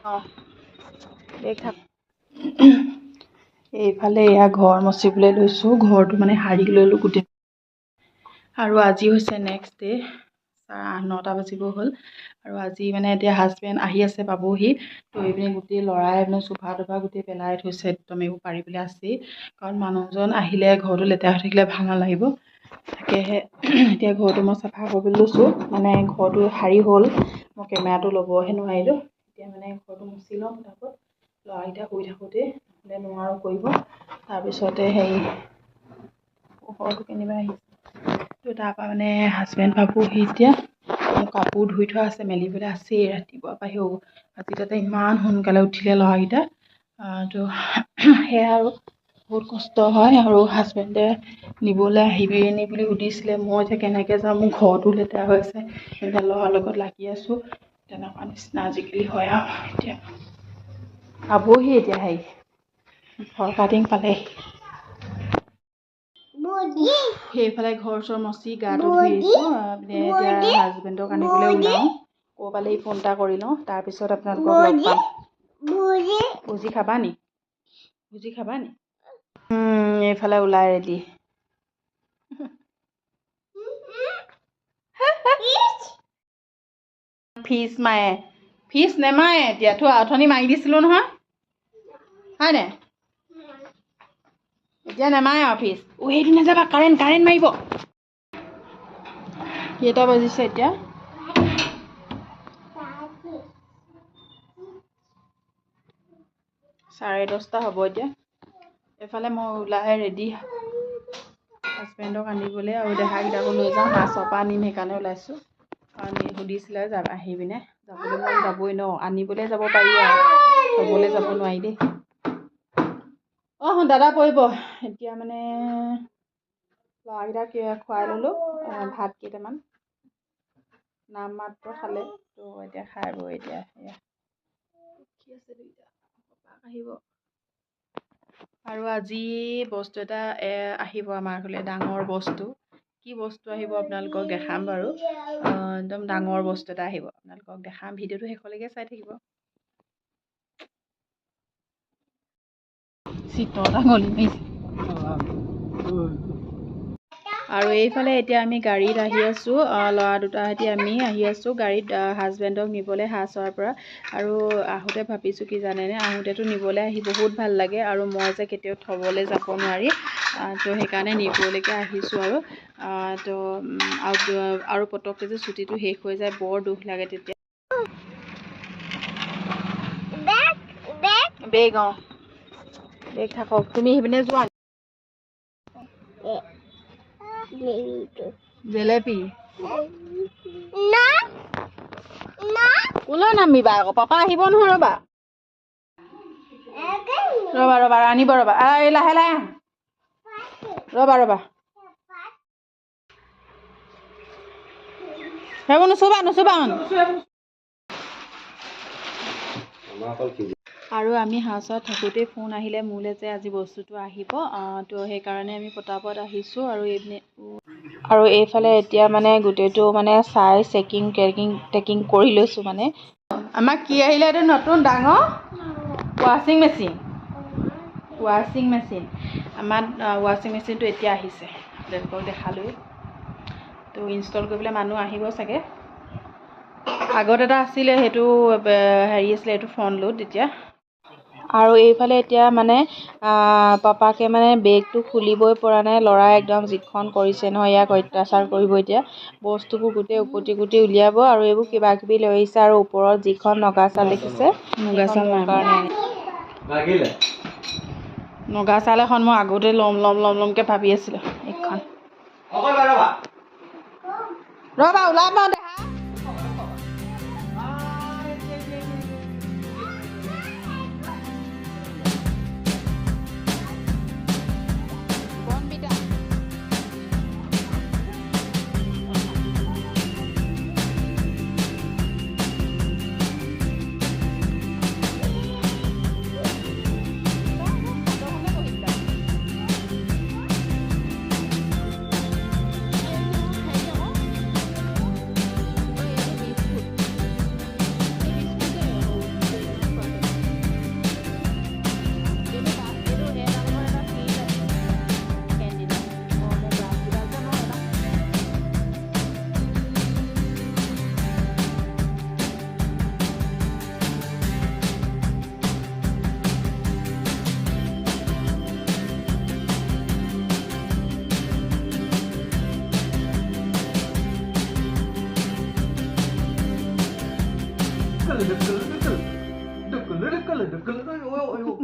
অঁ দেখ থাক এইফালে এয়া ঘৰ মচিবলৈ লৈছোঁ ঘৰটো মানে সাৰি ল'লোঁ গোটেই আৰু আজি হৈছে নেক্সট ডে 8-9টা বাজিব হ'ল আৰু আজি মানে এতিয়া হাজবেণ্ড আহি আছে পাবহি তো এইপিনে গোটেই ল'ৰাই মানে চোফা টোফা গোটেই পেলাই থৈছে একদম এইবোৰ পাৰিবলৈ আছেই কাৰণ মানুহজন আহিলে ঘৰটো লেতেৰা হৈ থাকিলে ভাল নালাগিব তাকেহে এতিয়া ঘৰটো মই চাফা কৰিবলৈ লৈছোঁ মানে ঘৰটো সাৰি হ'ল মই কেমেৰাটো ল'বহে নোৱাৰিলোঁ এতিয়া মানে ঘৰটো মুচি লওঁ পটাপট ল'ৰাকেইটা শুই থাকোঁতে নহ'লে নোৱাৰোঁ কৰিব তাৰপিছতে হেৰি ঘৰটো কেনিবা আহিছে তো তাৰপৰা মানে হাজবেণ্ড পাবহি এতিয়া মোৰ কাপোৰ ধুই থোৱা আছে মেলিবলৈ আছেই ৰাতিপুৱা পৰা আজি তাতে ইমান সোনকালে উঠিলে ল'ৰাকেইটা তো সেয়া আৰু বহুত কষ্ট হয় আৰু হাজবেণ্ডে নিবলৈ আহিবি নি বুলি সুধিছিলে মই এতিয়া কেনেকৈ যাম মোৰ ঘৰটো লেতেৰা হৈ আছে এতিয়া ল'ৰাৰ লগত লাগি আছোঁ তেনেকুৱা নিচিনা আজিকালি হয় আৰু এতিয়া পাবহি এতিয়া হেৰি ফৰকাটিং পালেহি সেইফালে ঘৰ চৰ মচি গাটো ধুই আহিছোঁ এতিয়া হাজবেণ্ডক আনিবলৈ ওলাওঁ ক'ৰবালৈ ফোন এটা কৰি লওঁ তাৰপিছত আপোনালোকক লগ পাম ভুজি খাবা নি এইফালে ওলাই ৰেডি ফিজ মায়ে ফিজ নেমায়ে এতিয়া অথনি মাৰি দিছিলোঁ নহয় হয়নে এতিয়া নেমায়ে আৰু ফিজ সেইটো নাযাবা কাৰেণ্ট মাৰিব কেইটা বাজিছে এতিয়া 10:30 হ'ব এতিয়া এফালে মই ওলাই ৰেডি হাজবেণ্ডক আনিবলৈ আৰু দেহাকেইটাকো লৈ যাওঁ মাছৰ পৰা আনিম সেইকাৰণে ওলাইছোঁ কাৰণ সুধিছিলে আহিবিনে যাবলৈ মন যাবই ন আনিবলৈ যাব পাৰি আৰু থ'বলৈ যাব নোৱাৰি দেই দাদা পৰিব এতিয়া মানে ল'ৰাকেইটাক খুৱাই ল'লোঁ ভাত কেইটামান নাম মাত্ৰ খালে তো এতিয়া খাই বৈ এতিয়া সেয়া আহিব আৰু আজি বস্তু এটা আহিব আমাৰ ঘৰলৈ ডাঙৰ বস্তু কি বস্তু আহিব আপোনালোকক দেখাম বাৰু একদম ডাঙৰ বস্তু এটা আহিব আপোনালোকক দেখাম ভিডিঅ'টো শেষলৈকে চাই থাকিব চিতৰ ডাঙলি মাৰিছে আৰু এইফালে এতিয়া আমি গাড়ীত আহি আছোঁ ল'ৰা দুটা সৈতে আমি আহি আছোঁ গাড়ীত হাজবেণ্ডক নিবলৈ হাঁহচৰাৰ পৰা আৰু আহোঁতে ভাবিছোঁ কি জানেনে আহোঁতেতো নিবলৈ আহি বহুত ভাল লাগে আৰু মই যে কেতিয়াও থ'বলৈ যাব নোৱাৰি তো সেইকাৰণে নিবলৈকে আহিছোঁ আৰু আৰু পটককৈ যে ছুটিটো শেষ হৈ যায় বৰ দুখ লাগে তেতিয়া বেগ বেগ থাকক তুমি সেইপিনে যোৱা জেলেপি কোলৈ নামিবা আকৌ পাপা আহিব নহয় ৰ'বা আনিব ৰ'বা এই লাহে লাহে ৰ'বা সেইবোৰ নুচুবা আৰু আমি হাঁহচৰাত থাকোঁতেই ফোন আহিলে মোলৈ যে আজি বস্তুটো আহিব তো সেইকাৰণে আমি পটাপট আহিছোঁ আৰু এইফালে এতিয়া মানে গোটেইটো মানে চাই টেকিং কৰি লৈছোঁ মানে আমাক কি আহিলে এইটো নতুন ডাঙৰ ৱাশ্বিং মেচিন আমাৰ ৱাশ্বিং মেচিনটো এতিয়া আহিছে আপোনালোকক দেখালোঁ তো ইনষ্টল কৰিবলৈ মানুহ আহিব চাগে আগত এটা আছিলে সেইটো হেৰি আছিলে এইটো ফ্ৰণ্ট লোড এতিয়া আৰু এইফালে এতিয়া মানে পাপাকে মানে বেগটো খুলিবই পৰা নাই ল'ৰাই একদম যিখন কৰিছে নহয় ইয়াক অত্যাচাৰ কৰিব এতিয়া বস্তুবোৰ গোটেই উপুটি উলিয়াব আৰু এইবোৰ কিবা কিবি লৈ আহিছে আৰু ওপৰত যিখন নগা চাল দেখিছে নগা চাল এখন মই আগতে ল'মকৈ ভাবি আছিলোঁ এইখন ৰ'বা ওলাব Duckle, duckle, duckle. Duckle, duckle, duckle. Oi, oi, oi.